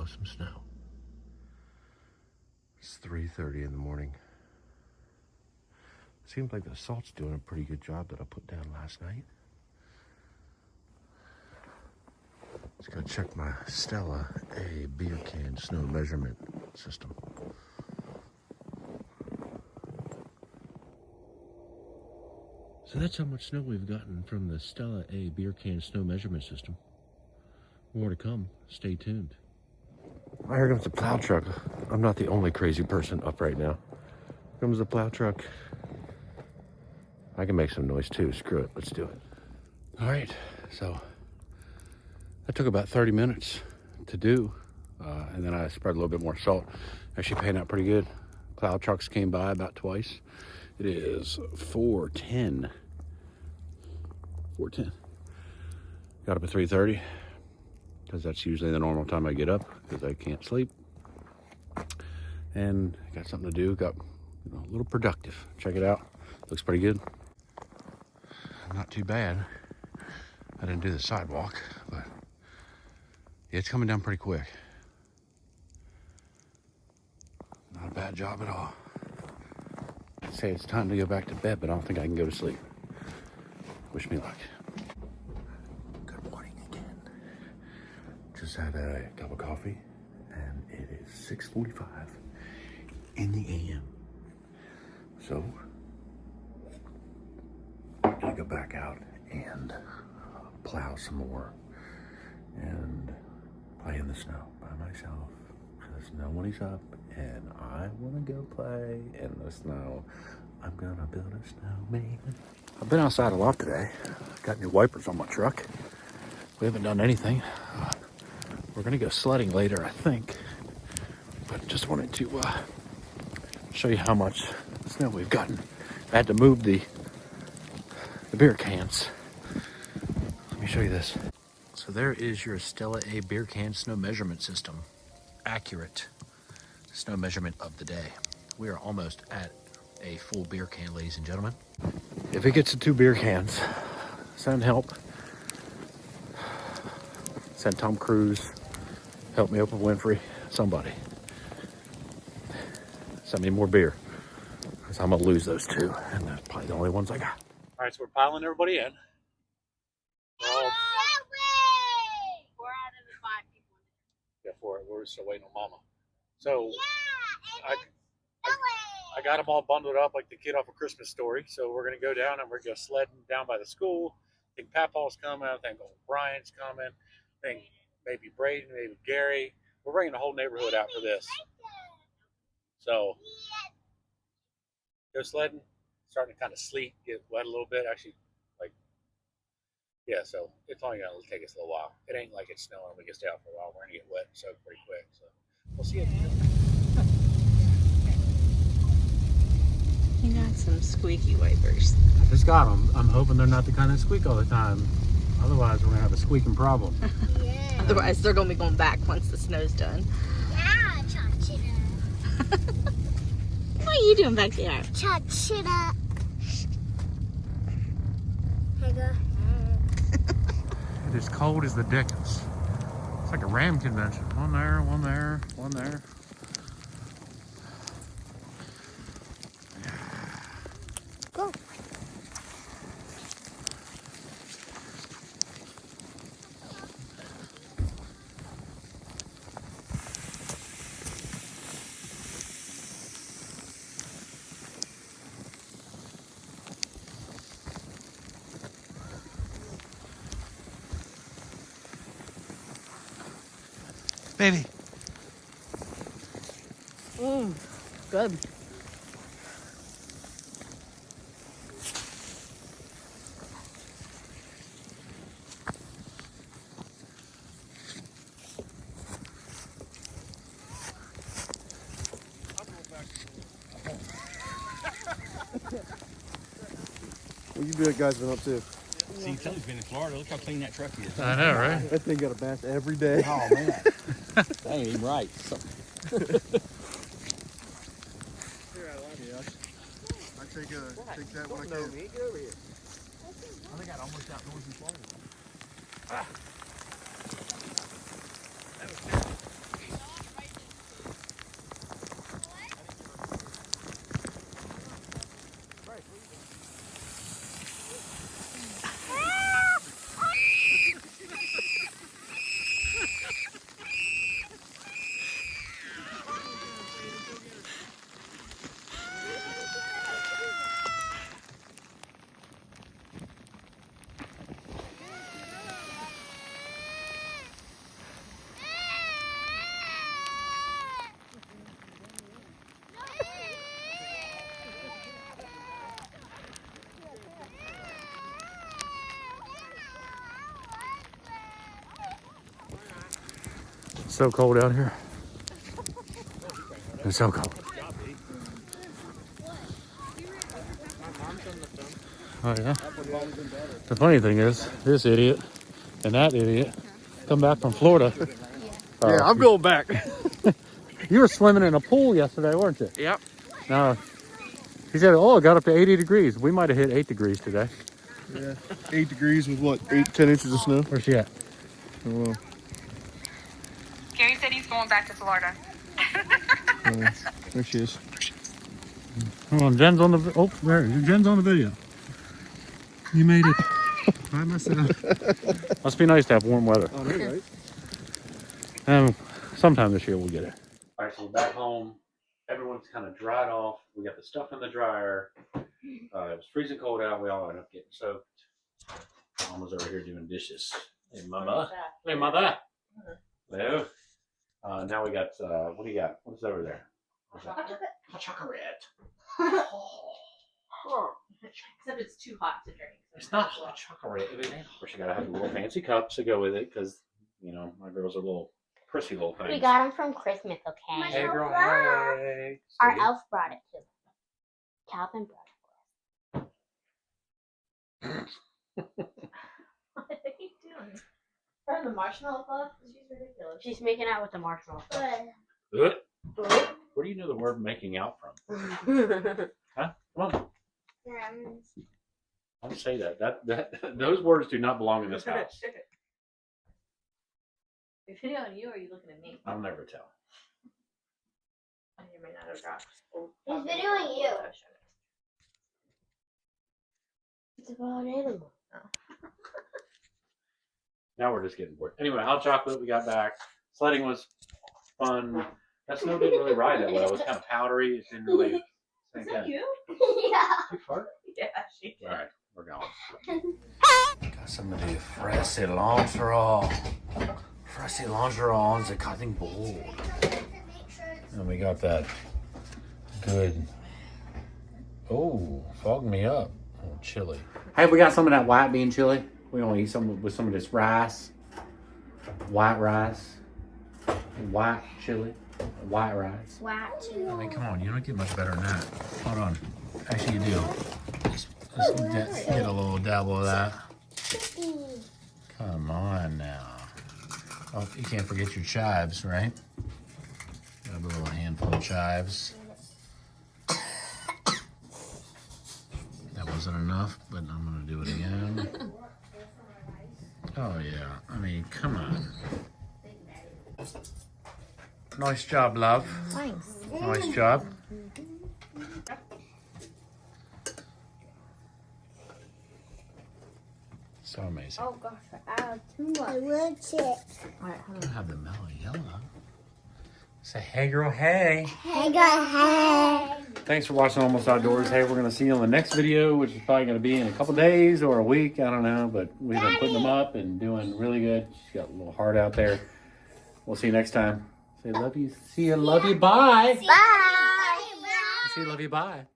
some snow. It's 3:30 in the morning. Seems like the salt's doing a pretty good job that I put down last night. Just gotta check my Stella A beer can snow measurement system. So that's how much snow we've gotten from the Stella A beer can snow measurement system. More to come. Stay tuned. Here comes the plow truck. I'm not the only crazy person up right now. Here comes the plow truck. I can make some noise too. Screw it. Let's do it. All right. So that took about 30 minutes to do. And then I spread a little bit more salt. Actually paying out pretty good. Plow trucks came by about twice. It is 4:10. 4:10. Got up at 3:30 because that's usually the normal time I get up because I can't sleep. And got something to do. Got a little productive. Check it out. Looks pretty good. Not too bad. I didn't do the sidewalk, but yeah, it's coming down pretty quick. Not a bad job at all. I'd say it's time to go back to bed, but I don't think I can go to sleep. Wish me luck. Good morning again. Just had a cup of coffee, and it is 6:45 in the AM. So, I'm gonna go back out and plow some more and play in the snow by myself. Because nobody's up, and I want to go play in the snow. I'm gonna build a snowman. I've been outside a lot today. Got new wipers on my truck. We haven't done anything. We're gonna go sledding later, I think. But just wanted to show you how much snow we've gotten. I had to move the beer cans. Let me show you this. So there is your Stella A beer can snow measurement system. Accurate snow measurement of the day. We are almost at a full beer can, ladies and gentlemen. If it gets to 2 beer cans, send help. Send Tom Cruise. Help me, Oprah Winfrey. Somebody. Send me more beer. Because I'm going to lose those 2. And that's probably the only ones I got. All right, so we're piling everybody in. Four out of the 5 people. Yeah, 4. We're still waiting on Mama. So I got them all bundled up like the kid off A Christmas Story. So we're going to go down and we're going to sled down by the school. I think Papaw's coming. I think Brian's coming. I think maybe Braden, maybe Gary. We're bringing the whole neighborhood out for this. So go sledding. Starting to kind of sleet, get wet a little bit. Actually, yeah, so it's only going to take us a little while. It ain't like it's snowing. We can stay out for a while. We're going to get wet and soaked pretty quick. So we'll see it. You got some squeaky wipers. I just got them. I'm hoping they're not the kind that squeak all the time. Otherwise, we're going to have a squeaking problem. Yeah. Otherwise, they're going to be going back once the snow's done. Yeah, touch it up. What are you doing back there? Touch it up. Hey, go. It is cold as the dickens. It's like a ram convention. One there, one there, one there. Go. Baby. Good. What you guys been up to? See, Kelly's been in Florida. Look how clean that truck is. I know, right? That thing got a bath every day. Oh, man. That ain't even right. I take that when I can. Me. Get over here. I think I almost outdoors in Florida. so cold out here. It's so cold. Oh yeah. The funny thing is, this idiot and that idiot come back from Florida. Yeah, I'm going back. You were swimming in a pool yesterday, weren't you? Yep. No. He said, oh, it got up to 80 degrees. We might have hit 8 degrees today. Yeah. 8 degrees with what? 10 inches of snow? Where's she at? Oh, well. Gary said he's going back to Florida. There she is. Hold on, Jen's on the, oh, there, Jen's on the video. You made it. By myself. Must be nice to have warm weather. Oh, there, right? Sometime this year we'll get it. All right, so we're back home. Everyone's kind of dried off. We got the stuff in the dryer. It was freezing cold out. We all ended up getting soaked. Mom was over here doing dishes. Hey, Mama. Hey, Mother. Hello. Now we got, what do you got? What's over there? What's that? Hot chocolate. Except it's too hot to drink. So It's not hot chocolate. Of course, you gotta have the little fancy cups to go with it because, you know, my girls are little prissy little things. We got them from Christmas, okay? Hey, girl. Hey. Our elf brought it too. Calvin brought What are you doing? Her and the marshmallow fluff? She's ridiculous. it. She's making out with the marshmallow. Where do you know the word making out from? Huh? Come on. Don't say that. Those words do not belong in this house. Are you videoing you or are you looking at me? I'll never tell. You may not have dropped. He's videoing you. It's about animals. Now we're just getting bored. Anyway, hot chocolate we got back. Sledding was fun. That snow didn't really ride that well. It was kind of powdery. It didn't really. Is that you? Yeah. You fart? Yeah, she did. All right, we're going. Got some of the freshly lingerie. Freshly lingerie on the cutting board. And we got that good. Oh, fogged me up. Oh, chili. Hey, we got some of that white bean chili. We're gonna eat some with some of this rice. White rice. White chili. White rice. White too. I mean, come on, you don't get much better than that. Hold on. Actually, you do. Let's get a little dabble of that. Come on now. Oh, you can't forget your chives, right? Got a little handful of chives. That wasn't enough, but I'm gonna do it again. Oh yeah, I mean, come on. Nice job, love. Thanks. Nice job. So amazing. Oh gosh, too much. I want it. All right, hold I don't have the mellow yellow. Say, hey girl, hey. Hey, hey. Thanks for watching Almost Outdoors. Hey, we're going to see you on the next video, which is probably going to be in a couple days or a week. I don't know, but we've been putting them up and doing really good. She's got a little heart out there. We'll see you next time. Say love you. See you. Love you. Bye. Bye. See you. Love you. Bye.